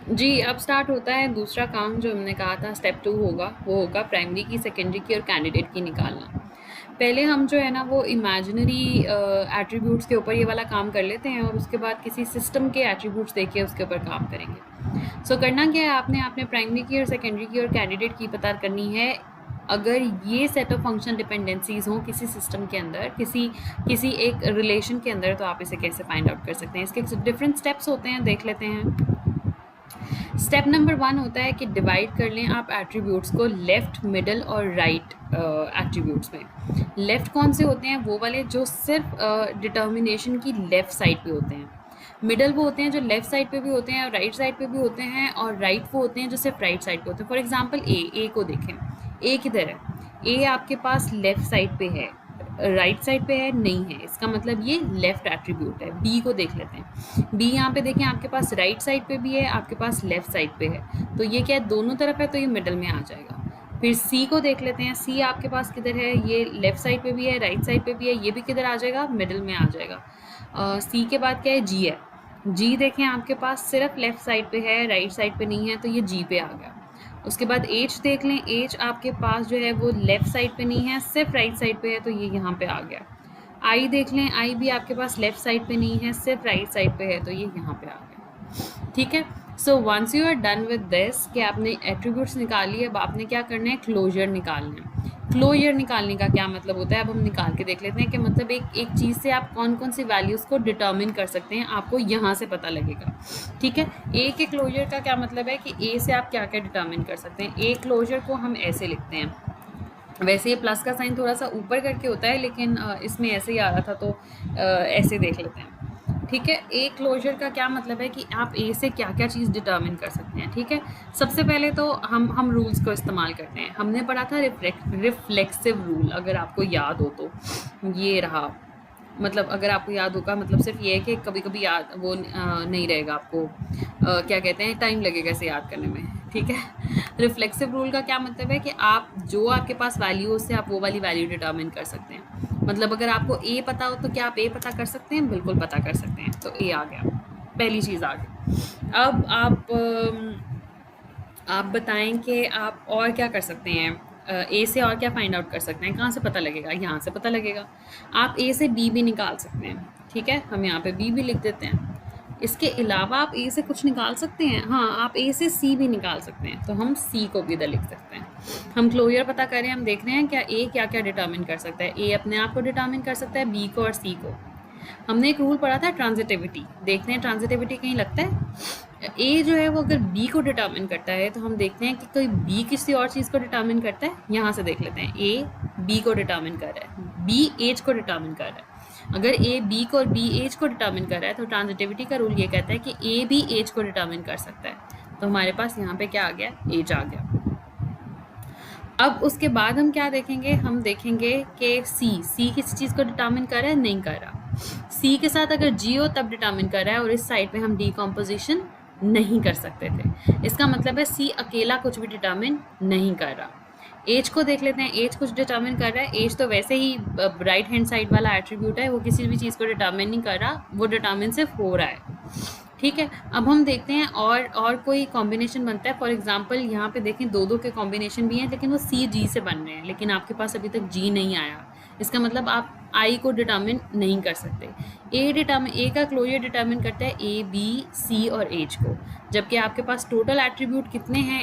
जी, अब स्टार्ट होता है दूसरा काम जो हमने कहा था स्टेप 2 होगा, वो होगा प्राइमरी की, सेकेंडरी की और कैंडिडेट की निकालना। पहले हम जो है ना वो इमेजिनरी एट्रीब्यूट्स के ऊपर ये वाला काम कर लेते हैं और उसके बाद किसी सिस्टम के एट्रीब्यूट्स देके उसके ऊपर काम करेंगे। सो करना क्या है आपने आपने प्राइमरी की और सेकेंडरी की और कैंडिडेट की पता करनी है। अगर ये सेट ऑफ फंक्शन डिपेंडेंसीज़ हों किसी सिस्टम के अंदर, किसी किसी एक रिलेशन के अंदर, तो आप इसे कैसे फाइंड आउट कर सकते हैं। इसके डिफरेंट स्टेप्स होते हैं, देख लेते हैं। स्टेप नंबर 1 होता है कि डिवाइड कर लें आप एट्रीब्यूट्स को लेफ़्ट, मिडल और राइट एट्रीब्यूट्स में। लेफ़्ट कौन से होते हैं? वो वाले जो सिर्फ डिटर्मिनेशन की लेफ़्ट साइड पे होते हैं। मिडल वो होते हैं जो लेफ़्ट साइड पे भी होते हैं और राइट साइड पे भी होते हैं, और राइट वो होते हैं जो सिर्फ राइट साइड पे होते हैं। फॉर एग्जांपल ए को देखें। ए किधर है? ए आपके पास लेफ़्ट साइड पे है, राइट साइड पे है नहीं है, इसका मतलब ये लेफ़्ट एट्रीब्यूट है। बी को देख लेते हैं। बी यहाँ पे देखें, आपके पास राइट साइड पे भी है, आपके पास लेफ़्ट साइड पे है, तो ये क्या है? दोनों तरफ है, तो ये मिडल में आ जाएगा। फिर सी को देख लेते हैं। सी आपके पास किधर है? ये लेफ़्ट साइड पे भी है, राइट साइड पे भी है, ये भी किधर आ जाएगा? मिडल में आ जाएगा। सी के बाद क्या है? जी है। जी देखें, आपके पास सिर्फ लेफ़्ट साइड पे है, राइट साइड पे नहीं है, तो ये जी पे आ गया। उसके बाद एच देख लें। एच आपके पास जो है वो लेफ़्ट साइड पे नहीं है, सिर्फ राइट साइड पे है, तो ये यहाँ पे आ गया। आई देख लें। आई भी आपके पास लेफ़्ट साइड पे नहीं है, सिर्फ राइट साइड पे है, तो ये यहाँ पे आ गया। ठीक है। So once you are done with this कि आपने एट्रीब्यूट्स निकाल लिए, अब आपने क्या करना है? क्लोजर निकालना है। क्लोजर निकालने का क्या मतलब होता है? अब हम निकाल के देख लेते हैं कि मतलब एक एक चीज़ से आप कौन कौन सी वैल्यूज़ को डिटर्मिन कर सकते हैं, आपको यहाँ से पता लगेगा। ठीक है। ए के क्लोजर का क्या मतलब है कि ए से आप क्या क्या डिटर्मिन कर सकते हैं। ए क्लोजर को हम ऐसे लिखते हैं। वैसे ये प्लस का साइन थोड़ा सा ऊपर करके होता है, लेकिन इसमें ऐसे ही आ रहा था, तो ऐसे देख लेते हैं। ठीक है। ए क्लोजर का क्या मतलब है कि आप ए से क्या क्या चीज़ डिटर्मिन कर सकते हैं। ठीक है। सबसे पहले तो हम रूल्स को इस्तेमाल करते हैं। हमने पढ़ा था रिफ्लेक्सिव रूल, अगर आपको याद हो तो ये रहा। मतलब अगर आपको याद होगा, मतलब सिर्फ ये है कि कभी कभी याद वो नहीं रहेगा आपको, क्या कहते हैं, टाइम लगेगा इसे याद करने में। ठीक है। रिफ्लेक्सिव रूल का क्या मतलब है कि आप जो आपके पास वैल्यू हो उससे आप वो वाली वैल्यू डिटर्मिन कर सकते हैं। मतलब अगर आपको ए पता हो तो क्या आप ए पता कर सकते हैं? बिल्कुल पता कर सकते हैं। तो ए आ गया, पहली चीज़ आ गई। अब आप बताएं कि आप और क्या कर सकते हैं। ए से और क्या फाइंड आउट कर सकते हैं? कहाँ से पता लगेगा? यहाँ से पता लगेगा। आप ए से बी भी निकाल सकते हैं। ठीक है। हम यहाँ पे बी भी लिख देते हैं। इसके अलावा आप ए से कुछ निकाल सकते हैं। हाँ, आप ए से सी भी निकाल सकते हैं, तो हम सी को भी इधर लिख सकते हैं। हम क्लोजर पता करें, हम देख रहे हैं क्या ए क्या क्या डिटर्मिन कर सकता है। ए अपने आप को डिटर्मिन कर सकता है, बी को और सी को। हमने एक रूल पढ़ा था ट्रांजिटिविटी, देखते हैं ट्रांजिटिविटी कहीं लगता है। ए जो है वो अगर बी को डिटर्मिन करता है, तो हम देखते हैं कि कोई बी किसी और चीज़ को डिटर्मिन करता है। यहाँ से देख लेते हैं। ए बी को डिटर्मिन कर रहा है, बी एच को डिटर्मिन कर रहा है। अगर ए बी को और बी एच को डिटर्मिन कर रहा है, तो ट्रांजिटिविटी का रूल ये कहता है कि ए भी एच को डिटर्मिन कर सकता है। तो हमारे पास यहाँ पे क्या आ गया? एच आ गया। अब उसके बाद हम क्या देखेंगे? हम देखेंगे कि सी किसी चीज़ को डिटर्मिन कर रहा है? नहीं कर रहा। सी के साथ अगर जी हो तब डिटर्मिन कर रहा है, और इस साइड पे हम डीकम्पोजिशन नहीं कर सकते थे। इसका मतलब है सी अकेला कुछ भी डिटर्मिन नहीं कर रहा। एज को देख लेते हैं। एज कुछ डिटर्मिन कर रहा है। एज तो वैसे ही राइट हैंड साइड वाला एट्रीब्यूट है, वो किसी भी चीज़ को डिटर्मिन नहीं कर रहा, वो डिटर्मिन सिर्फ हो रहा है। ठीक है। अब हम देखते हैं और कोई कॉम्बिनेशन बनता है। फॉर एग्जांपल यहाँ पे देखें, दो के कॉम्बिनेशन भी हैं, लेकिन वो सी जी से बन रहे हैं, लेकिन आपके पास अभी तक जी नहीं आया। इसका मतलब आप आई को डिटर्मिन नहीं कर सकते। ए का क्लोजर डिटर्मिन करता है ए बी सी और एच को, जबकि आपके पास टोटल एट्रीब्यूट कितने हैं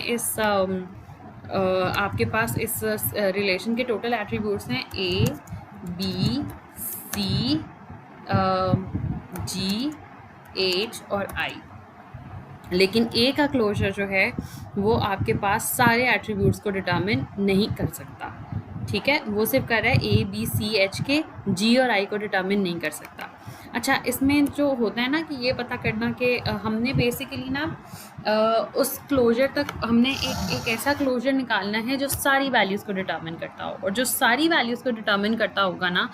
आपके पास इस रिलेशन के टोटल एट्रीब्यूट्स हैं A B C ji H और आई। लेकिन ए का क्लोजर जो है वो आपके पास सारे एट्रीब्यूट्स को डिटर्मिन नहीं कर सकता। ठीक है। वो सिर्फ कर रहा है ए बी सी एच के, जी और आई को डिटर्मिन नहीं कर सकता। अच्छा, इसमें जो होता है ना कि ये पता करना कि हमने बेसिकली ना उस क्लोजर तक हमने एक ऐसा क्लोजर निकालना है जो सारी वैल्यूज़ को डिटर्मिन करता हो, और जो सारी वैल्यूज़ को डिटर्मिन करता होगा ना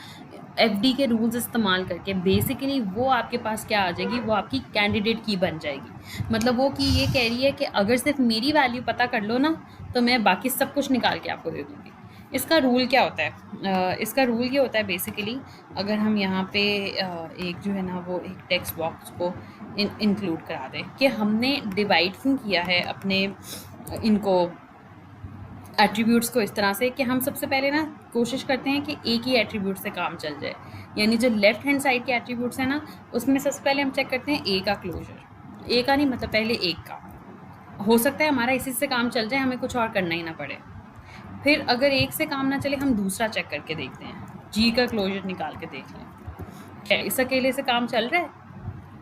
एफडी के रूल्स इस्तेमाल करके, बेसिकली वो आपके पास क्या आ जाएगी? वो आपकी कैंडिडेट की बन जाएगी। मतलब वो की ये कह रही है कि अगर सिर्फ मेरी वैल्यू पता कर लो ना, तो मैं बाकी सब कुछ निकाल के आपको दे दूँगी। इसका रूल क्या होता है? इसका रूल ये होता है बेसिकली, अगर हम यहाँ पे एक जो है ना वो एक टेक्स्ट बॉक्स को इंक्लूड करा दें कि हमने डिवाइड क्यों किया है अपने इनको एट्रीब्यूट्स को इस तरह से कि हम सबसे पहले ना कोशिश करते हैं कि एक ही एट्रीब्यूट से काम चल जाए। यानी जो लेफ्ट हैंड साइड के एट्रीब्यूट्स हैं ना, उसमें सबसे पहले हम चेक करते हैं ए का क्लोजर। ए का नहीं मतलब पहले एक का। हो सकता है हमारा इसी से काम चल जाए, हमें कुछ और करना ही ना पड़े। फिर अगर एक से काम ना चले, हम दूसरा चेक करके देखते हैं, जी का क्लोजर निकाल के देख लें क्या इस अकेले से काम चल रहा है।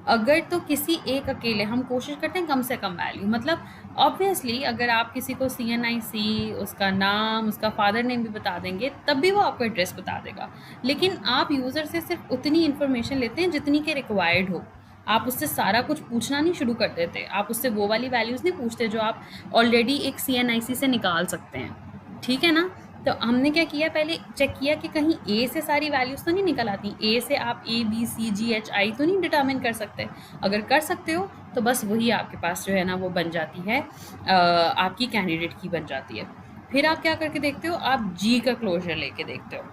अगर तो किसी एक अकेले हम कोशिश करते हैं कम से कम वैल्यू, मतलब ऑब्वियसली अगर आप किसी को CNIC उसका नाम उसका फादर नेम भी बता देंगे तब भी वो आपको एड्रेस बता देगा, लेकिन आप यूज़र से सिर्फ उतनी इन्फॉर्मेशन लेते हैं जितनी के रिक्वायर्ड हो। आप उससे सारा कुछ पूछना नहीं शुरू कर देते, आप उससे वो वाली वैल्यूज़ नहीं पूछते जो आप ऑलरेडी एक CNIC से निकाल सकते हैं, ठीक है ना। तो हमने क्या किया, पहले चेक किया कि कहीं ए से सारी वैल्यूज़ तो नहीं निकल आती। ए से आप ABCGHI तो नहीं डिटर्मिन कर सकते। अगर कर सकते हो तो बस वही आपके पास जो है ना वो बन जाती है, आपकी कैंडिडेट की बन जाती है। फिर आप क्या करके देखते हो, आप जी का क्लोजर लेके देखते हो।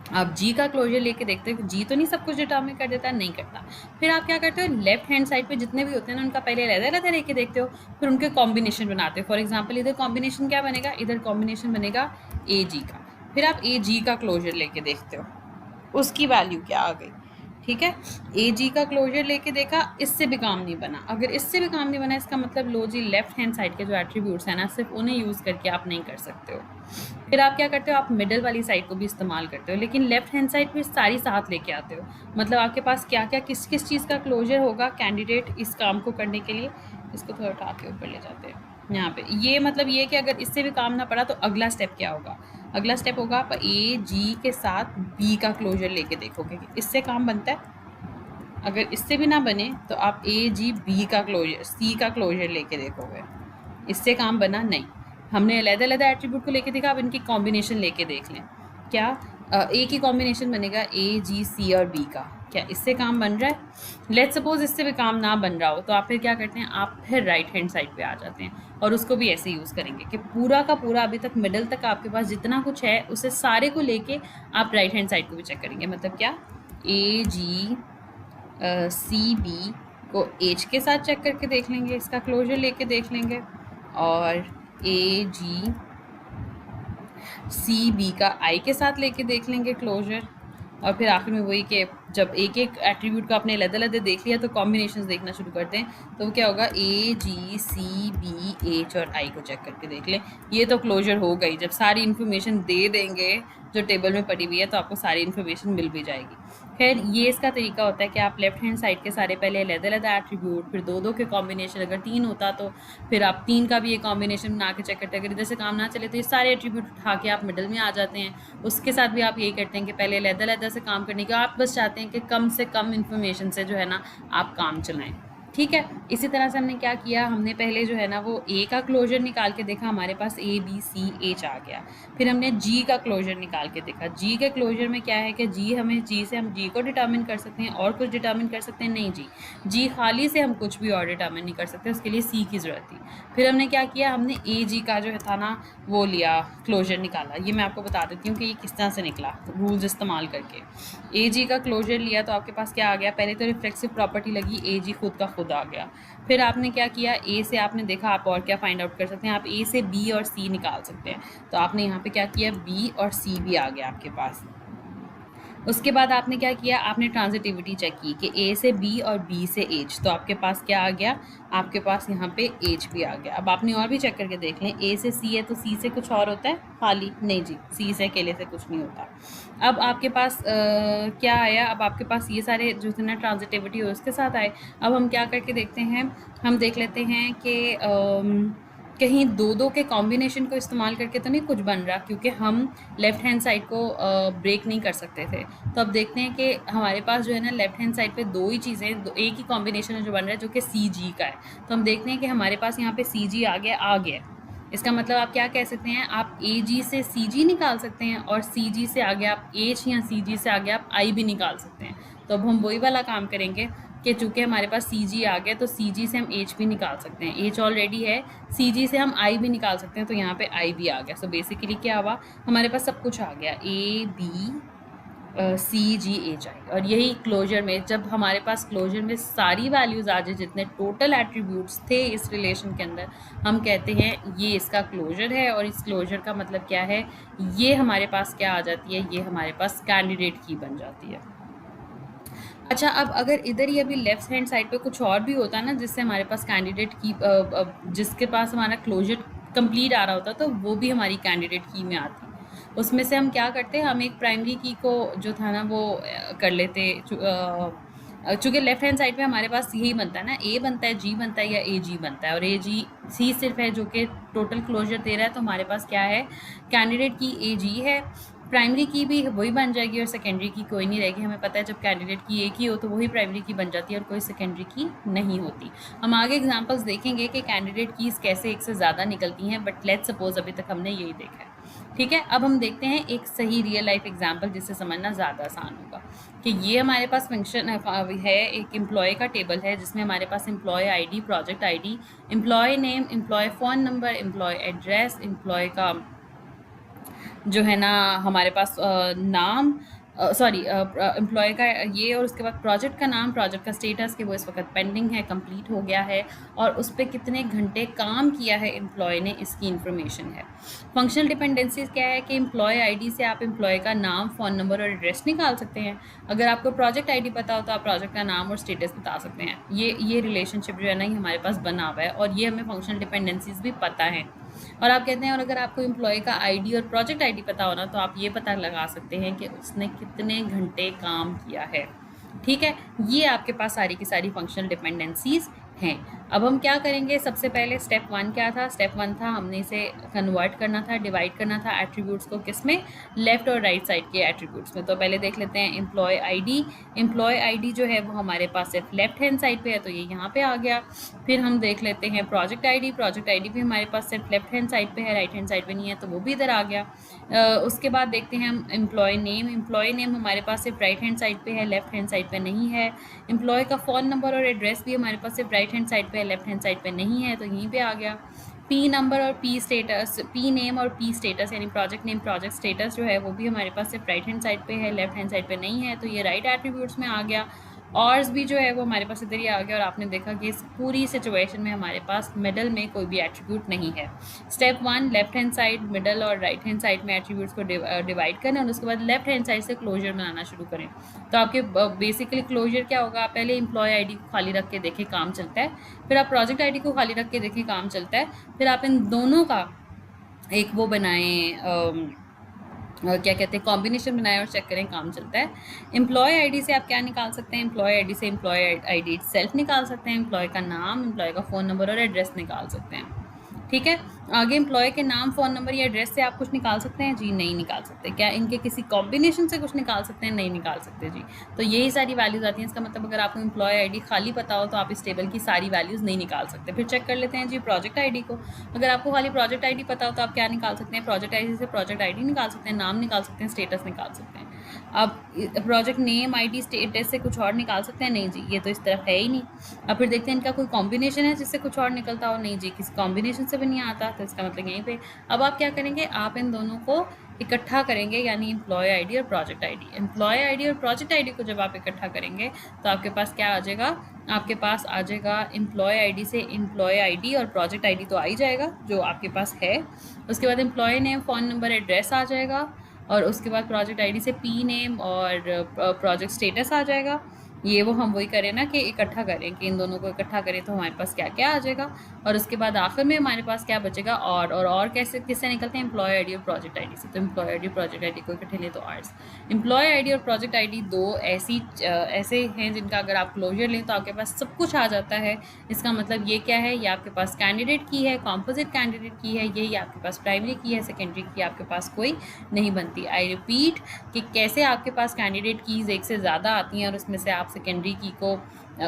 आप जी का क्लोजर लेके देखते हो, जी तो नहीं सब कुछ डिटर्मिन कर देता, नहीं करता। फिर आप क्या करते हो, लेफ्ट हैंड साइड पे जितने भी होते हैं ना उनका पहले अलग-अलग लेके देखते हो, फिर उनके कॉम्बिनेशन बनाते हो। फॉर एग्जांपल इधर कॉम्बिनेशन क्या बनेगा, इधर कॉम्बिनेशन बनेगा AG का। फिर आप AG का क्लोजर लेके देखते हो, उसकी वैल्यू क्या आ गई, ठीक है। AG का क्लोजर लेके देखा, इससे भी काम नहीं बना। अगर इससे भी काम नहीं बना, इसका मतलब लो जी लेफ्ट हैंड साइड के जो एट्रीब्यूट्स हैं ना, सिर्फ उन्हें यूज़ करके आप नहीं कर सकते हो। फिर आप क्या करते हो, आप मिडल वाली साइड को भी इस्तेमाल करते हो, लेकिन लेफ्ट हैंड साइड पे सारी साथ लेके आते हो। मतलब आपके पास क्या क्या किस किस चीज़ का क्लोजर होगा कैंडिडेट इस काम को करने के लिए। इसको थोड़ा उठा के ऊपर ले जाते हैं यहाँ पे। ये मतलब ये कि अगर इससे भी काम ना पड़ा तो अगला स्टेप क्या होगा, अगला स्टेप होगा आप AG के साथ B का क्लोजर लेके देखोगे कि इससे काम बनता है। अगर इससे भी ना बने तो आप AG B का क्लोजर C का क्लोजर लेके देखोगे, इससे काम बना नहीं। हमने अलग-अलग एट्रीब्यूट को लेके देखा, अब इनकी कॉम्बिनेशन लेके देख लें। क्या A की कॉम्बिनेशन बनेगा AG C और B का, क्या इससे काम बन रहा है। लेट्स सपोज इससे भी काम ना बन रहा हो तो आप फिर क्या करते हैं, आप फिर राइट हैंड साइड पे आ जाते हैं और उसको भी ऐसे यूज़ करेंगे कि पूरा का पूरा अभी तक मिडल तक आपके पास जितना कुछ है उसे सारे को लेके आप राइट हैंड साइड को भी चेक करेंगे। मतलब क्या, AG C B को एज के साथ चेक करके देख लेंगे, इसका क्लोजर लेके देख लेंगे, और AG C B का I के साथ लेके देख लेंगे क्लोजर। और फिर आखिर में वही कि जब एक एक एट्रीब्यूट का अपने अलग-अलग देख लिया तो कॉम्बिनेशंस देखना शुरू करते हैं। तो क्या होगा, AG C B H और I को चेक करके देख लें। ये तो क्लोजर हो गई। जब सारी इन्फॉर्मेशन दे देंगे जो टेबल में पड़ी हुई है तो आपको सारी इन्फॉर्मेशन मिल भी जाएगी। खैर ये इसका तरीका होता है कि आप लेफ्ट हैंड साइड के सारे पहले अलग-अलग एट्रीब्यूट, फिर दो के कॉम्बिनेशन, अगर 3 होता तो फिर आप 3 का भी एक कॉम्बिनेशन बना के चेक करते हैं। अगर इधर से काम ना चले तो ये सारे एट्रीब्यूट उठा के आप मिडल में आ जाते हैं। उसके साथ भी आप यही करते हैं कि पहले अलग-अलग से काम करने के, आप बस चाहते हैं कि कम से कम इन्फॉर्मेशन से जो है ना आप काम चलाएँ, ठीक है। इसी तरह से हमने क्या किया, हमने पहले जो है ना वो A का क्लोजर निकाल के देखा, हमारे पास ABCH आ गया। फिर हमने G का क्लोजर निकाल के देखा। G के क्लोजर में क्या है कि G से हम G को डिटर्मिन कर सकते हैं और कुछ डिटर्मिन कर सकते हैं, नहीं G खाली से हम कुछ भी और डिटर्मिन नहीं कर सकते, उसके लिए C की ज़रूरत थी। फिर हमने क्या किया, हमने AG का जो है था ना वो लिया, क्लोजर निकाला। ये मैं आपको बता देती हूँ कि ये किस तरह से निकला रूल्स इस्तेमाल करके। AG का क्लोजर लिया तो आपके पास क्या आ गया, पहले तो रिफ्लेक्सिव प्रॉपर्टी लगी, AG खुद का खुद आ गया। फिर आपने क्या किया, A से आपने देखा आप और क्या फाइंड आउट कर सकते हैं, आप A से B और C निकाल सकते हैं। तो आपने यहाँ पे क्या किया, B और C भी आ गया आपके पास। उसके बाद आपने क्या किया, आपने ट्रांजिटिविटी चेक की कि A से B और B से H, तो आपके पास क्या आ गया, आपके पास यहाँ पे H भी आ गया। अब आपने और भी चेक करके देख लें, A से C है तो C से कुछ और होता है खाली, नहीं जी, C से अकेले से कुछ नहीं होता। अब आपके पास क्या आया, अब आपके पास ये सारे जो थे ना ट्रांजिटिविटी हो उसके साथ आए। अब हम क्या करके देखते हैं, हम देख लेते हैं कि कहीं दो के कॉम्बिनेशन को इस्तेमाल करके तो नहीं कुछ बन रहा, क्योंकि हम लेफ़्ट हैंड साइड को ब्रेक नहीं कर सकते थे। तो अब देखते हैं कि हमारे पास जो है ना लेफ़्ट हैंड साइड पे दो ही चीज़ें, एक ही कॉम्बिनेशन है जो बन रहा है जो कि CG का है। तो हम देखते हैं कि हमारे पास यहाँ पे CG आ गया। इसका मतलब आप क्या कह सकते हैं, आप AG से CG निकाल सकते हैं और CG से आगे आप H या CG से आगे आप I भी निकाल सकते हैं। तो अब हम वही वाला काम करेंगे कि चूँकि हमारे पास CG आ गया तो CG से हम H भी निकाल सकते हैं, H ऑलरेडी है, CG से हम I भी निकाल सकते हैं, तो यहाँ पे I भी आ गया। सो बेसिकली क्या हुआ, हमारे पास सब कुछ आ गया, ABCGHI। और यही क्लोजर में, जब हमारे पास क्लोजर में सारी वैल्यूज़ आ जाए, जितने टोटल एट्रीब्यूट्स थे इस रिलेशन के अंदर, हम कहते हैं ये इसका क्लोजर है। और इस क्लोजर का मतलब क्या है, ये हमारे पास क्या आ जाती है, ये हमारे पास कैंडिडेट की बन जाती है। अच्छा, अब अगर इधर ही अभी लेफ्ट हैंड साइड पे कुछ और भी होता है ना, जिससे हमारे पास कैंडिडेट की जिसके पास हमारा क्लोजर कंप्लीट आ रहा होता, तो वो भी हमारी कैंडिडेट की में आती। उसमें से हम क्या करते हैं, हम एक प्राइमरी की को जो था ना वो कर लेते। चूँकि लेफ्ट हैंड साइड पे हमारे पास यही बनता है ना, ए बनता है, जी बनता है या ए जी बनता है, और ए जी सी सिर्फ है जो कि टोटल क्लोजर दे रहा है। तो हमारे पास क्या है, कैंडिडेट की ए जी है, प्राइमरी की भी वही बन जाएगी और सेकेंडरी की कोई नहीं रहेगी। हमें पता है जब कैंडिडेट की एक ही हो तो वही प्राइमरी की बन जाती है और कोई सेकेंडरी की नहीं होती। हम आगे एग्जांपल्स देखेंगे कि कैंडिडेट कीज़ कैसे एक से ज़्यादा निकलती हैं, बट लेट्स सपोज अभी तक हमने यही देखा है। ठीक है, अब हम देखते हैं एक सही रियल लाइफ एग्जाम्पल जिससे समझना ज़्यादा आसान होगा कि ये हमारे पास फंक्शन है, एक एम्प्लॉय का टेबल है जिसमें हमारे पास employee ID, project ID, employee name, employee phone number, employee address, employee का जो है ना हमारे पास नाम, सॉरी एम्प्लॉय का ये, और उसके बाद प्रोजेक्ट का नाम, प्रोजेक्ट का स्टेटस कि वो इस वक्त पेंडिंग है, कंप्लीट हो गया है, और उस पर कितने घंटे काम किया है एम्प्लॉय ने, इसकी इन्फॉर्मेशन है। फंक्शनल डिपेंडेंसीज क्या है कि एम्प्लॉय आईडी से आप एम्प्लॉय का नाम, फ़ोन नंबर और एड्रेस निकाल सकते हैं। अगर आपको प्रोजेक्ट आईडी पता हो तो आप प्रोजेक्ट का नाम और स्टेटस बता सकते हैं। ये रिलेशनशिप जो है ना ये हमारे पास बना हुआ है, और ये हमें फंक्शनल डिपेंडेंसीज भी पता है। और आप कहते हैं, और अगर आपको एम्प्लॉय का आईडी और प्रोजेक्ट आईडी पता हो ना, तो आप ये पता लगा सकते हैं कि उसने कितने घंटे काम किया है। ठीक है, ये आपके पास सारी की सारी फंक्शनल डिपेंडेंसीज हैं। अब हम क्या करेंगे, सबसे पहले स्टेप 1 क्या था, स्टेप 1 था हमने इसे कन्वर्ट करना था, डिवाइड करना था एट्रीब्यूट्स को, किस में, लेफ्ट और राइट साइड के एट्रीब्यूट्स में। तो पहले देख लेते हैं एम्प्लॉय आईडी। एम्प्लॉय आईडी जो है वो हमारे पास सिर्फ लेफ्ट हैंड साइड पे है, तो ये यहाँ पे आ गया। फिर हम देख लेते हैं प्रोजेक्ट आईडी। प्रोजेक्ट आईडी भी हमारे पास सिर्फ लेफ्ट हैंड साइड पे है, राइट हैंड साइड पे नहीं है, तो वो भी इधर आ गया। उसके बाद देखते हैं हम एम्प्लॉय नेम। एम्प्लॉय नेम हमारे पास सिर्फ राइट हैंड साइड पे है, लेफ्ट हैंड साइड पे नहीं है। एम्प्लॉय का फ़ोन नंबर और एड्रेस भी हमारे पास सिर्फ राइट हैंड साइड पे है, लेफ्ट हैंड साइड पे नहीं है, तो यहीं पे आ गया। पी नंबर और पी स्टेटस, पी नेम और पी स्टेटस यानी प्रोजेक्ट नेम, प्रोजेक्ट स्टेटस जो है वो भी हमारे पास सिर्फ राइट हैंड साइड पे है, लेफ्ट हैंड साइड पे नहीं है, तो ये राइट एट्रीब्यूट्स में आ गया। ऑर्स भी जो है वो हमारे पास इधर ही आ गया, और आपने देखा कि इस पूरी सिचुएशन में हमारे पास मिडल में कोई भी एट्रीब्यूट नहीं है। Step 1 left hand side, middle और राइट हैंड साइड में एट्रीब्यूट्स को डिवाइड करें, और उसके बाद लेफ्ट हैंड साइड से क्लोजर बनाना शुरू करें। तो आपके बेसिकली क्लोजर क्या होगा, आप पहले एम्प्लॉय आईडी को खाली रख के देखें काम चलता है, फिर आप प्रोजेक्ट आईडी को खाली रख के देखें काम चलता है, फिर आप इन दोनों का एक वो बनाएं, क्या कहते हैं, कॉम्बिनेशन बनाए और चेक करें काम चलता है। एम्प्लॉय आईडी से आप क्या निकाल सकते हैं, एम्प्लॉय आईडी से एम्प्लॉय आईडी सेल्फ निकाल सकते हैं, एम्प्लॉय का नाम, एम्प्लॉय का फ़ोन नंबर और एड्रेस निकाल सकते हैं। ठीक है, आगे एम्प्लॉय के नाम, फ़ोन नंबर या एड्रेस से आप कुछ निकाल सकते हैं जी, नहीं निकाल सकते। क्या इनके किसी कॉम्बिनेशन से कुछ निकाल सकते हैं, नहीं निकाल सकते जी। तो यही सारी वैल्यूज़ आती हैं। इसका मतलब अगर आपको एम्प्लॉय आईडी खाली पता हो तो आप इस टेबल की सारी वैल्यूज़ नहीं निकाल सकते। फिर चेक कर लेते हैं जी प्रोजेक्ट आईडी को। अगर आपको खाली प्रोजेक्ट आईडी पता हो तो आप क्या निकाल सकते हैं, प्रोजेक्ट आईडी से प्रोजेक्ट आईडी निकाल सकते हैं, नाम निकाल सकते हैं, स्टेटस निकाल सकते हैं। आप प्रोजेक्ट नेम, आईडी, स्टेटस से कुछ और निकाल सकते हैं, नहीं जी, ये तो इस तरफ है ही नहीं। अब फिर देखते हैं इनका कोई कॉम्बिनेशन है जिससे कुछ और निकलता हो, नहीं जी, किसी कॉम्बिनेशन से भी नहीं आता, तो इसका मतलब यहीं पे। अब आप क्या करेंगे, आप इन दोनों को इकट्ठा करेंगे, यानी एम्प्लॉय आईडी और प्रोजेक्ट आईडी। एम्प्लॉय आईडी और प्रोजेक्ट आईडी को जब आप इकट्ठा करेंगे तो आपके पास क्या आ जाएगा, आपके पास आ जाएगा एम्प्लॉय आईडी से एम्प्लॉय आईडी और प्रोजेक्ट आईडी तो आ ही जाएगा जो आपके पास है। उसके बाद employee name, phone number, address आ जाएगा, और उसके बाद प्रोजेक्ट आईडी से पी नेम और प्रोजेक्ट स्टेटस आ जाएगा। ये वो हम वही करें ना कि इकट्ठा करें, कि इन दोनों को इकट्ठा करें तो हमारे पास क्या क्या आ जाएगा। और उसके बाद आखिर में हमारे पास क्या बचेगा, और कैसे किससे निकलते हैं, एम्प्लॉय आईडी और प्रोजेक्ट आईडी से। तो एम्प्लॉय आईडी प्रोजेक्ट आईडी को इकट्ठे लें तो आर्स। एम्प्लॉय आईडी और प्रोजेक्ट आईडी दो ऐसे हैं जिनका अगर आप क्लोजर लें तो आपके पास सब कुछ आ जाता है। इसका मतलब ये क्या है, ये आपके पास कैंडिडेट की है, कॉम्पोजिट कैंडिडेट की है, यही आपके पास प्राइमरी की है, सेकेंडरी की आपके पास कोई नहीं बनती। आई रिपीट कि कैसे आपके पास कैंडिडेट कीज़ एक से ज़्यादा आती हैं और उसमें से आप सेकेंडरी की को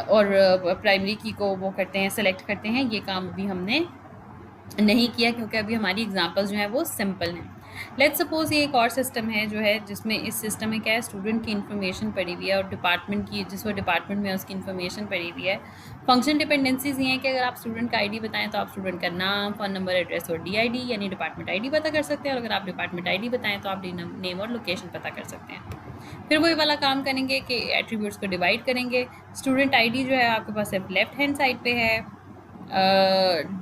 और प्राइमरी की को वो करते हैं, सेलेक्ट करते हैं। ये काम अभी हमने नहीं किया क्योंकि अभी हमारी एग्जांपल्स जो हैं वो सिंपल हैं। लेट्स सपोज ये एक और सिस्टम है जो है, जिसमें इस सिस्टम में क्या है, स्टूडेंट की इन्फॉर्मेशन पड़ी हुई है और डिपार्टमेंट की, जिस वो डिपार्टमेंट में है उसकी इन्फॉर्मेशन पड़ी हुई है। फंक्शन डिपेंडेंसीज ये हैं कि अगर आप स्टूडेंट का आईडी बताएं तो आप स्टूडेंट का नाम, फ़ोन नंबर, एड्रेस और डीआईडी यानी डिपार्टमेंट आईडी पता कर सकते हैं, और अगर आप डिपार्टमेंट आईडी बताएं तो आप नेम और लोकेशन पता कर सकते हैं। फिर वही वाला काम करेंगे कि एट्रीब्यूट्स को डिवाइड करेंगे। स्टूडेंट आईडी जो है आपके पास सिर्फ लेफ्ट हैंड साइड पे है,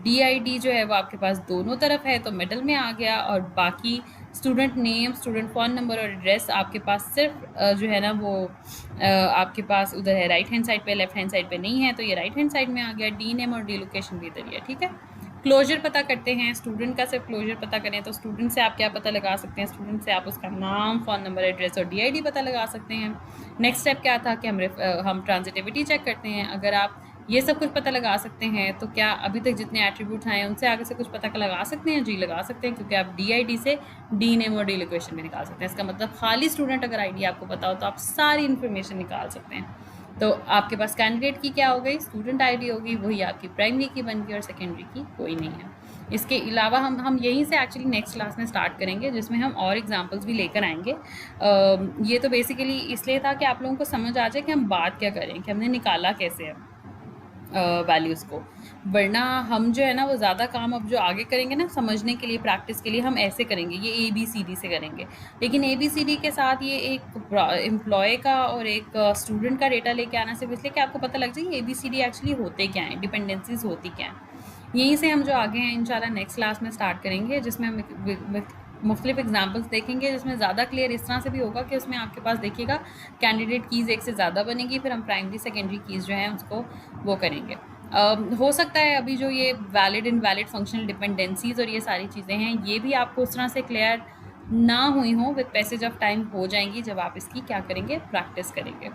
डीआईडी जो है वो आपके पास दोनों तरफ है तो मिडल में आ गया, और बाकी student name, student phone number और एड्रेस आपके पास सिर्फ जो है ना वो आपके पास उधर है राइट हैंड साइड पे, लेफ्ट हैंड साइड पे नहीं है, तो ये राइट हैंड साइड में आ गया। डी नेम और डी लोकेशन भी इधर ही है, ठीक है। क्लोजर पता करते हैं, स्टूडेंट का सिर्फ क्लोजर पता करें तो स्टूडेंट से आप क्या पता लगा सकते हैं, स्टूडेंट से आप उसका नाम, फ़ोन नंबर, एड्रेस और डीआईडी पता लगा सकते हैं। नेक्स्ट स्टेप क्या था कि हम ट्रांजिटिविटी चेक करते हैं। अगर आप ये सब कुछ पता लगा सकते हैं तो क्या अभी तक जितने एट्रीब्यूट्स आए हैं उनसे आगे से कुछ पता लगा सकते हैं? जी लगा सकते हैं, क्योंकि आप डीआईडी से डी नेम और डी लोकेशन भी निकाल सकते हैं। इसका मतलब खाली स्टूडेंट अगर आईडी आपको पता हो तो आप सारी इन्फॉर्मेशन निकाल सकते हैं। तो आपके पास कैंडिडेट की क्या हो गई, स्टूडेंट आईडी होगी, वही आपकी प्राइमरी की बन गई, और सेकेंडरी की कोई नहीं है। इसके अलावा हम यहीं से एक्चुअली नेक्स्ट क्लास में स्टार्ट करेंगे, जिसमें हम और एग्जांपल्स भी लेकर आएंगे। ये तो बेसिकली इसलिए था कि आप लोगों को समझ आ जाए कि हम बात क्या करें, कि हमने निकाला कैसे है वैल्यूज़ को। वरना हम जो है ना वो ज़्यादा काम अब जो आगे करेंगे ना समझने के लिए, प्रैक्टिस के लिए, हम ऐसे करेंगे, ये ABCD से करेंगे। लेकिन ABCD के साथ ये एक एम्प्लॉय का और एक स्टूडेंट का डेटा लेके आना सिर्फ इसलिए कि आपको पता लग जाए ABCD एक्चुअली होते क्या हैं, डिपेंडेंसीज होती क्या हैं। यहीं से हम जो आगे हैं इंशाल्लाह नेक्स्ट क्लास में स्टार्ट करेंगे, जिसमें हम मुख्तलिफ एग्जाम्पल्स देखेंगे, जिसमें ज़्यादा क्लियर इस तरह से भी होगा कि उसमें आपके पास देखिएगा कैंडिडेट कीज़ एक से ज़्यादा बनेगी, फिर हम प्राइमरी सेकेंडरी कीज़ जो हैं उसको वो करेंगे। हो सकता है अभी जो ये वैलिड इनवैलिड फंक्शनल डिपेंडेंसीज और ये सारी चीज़ें हैं ये भी आपको उस तरह से क्लियर ना हुई हों, विद पैसेज ऑफ टाइम हो जाएंगी जब आप इसकी क्या करेंगे, प्रैक्टिस करेंगे।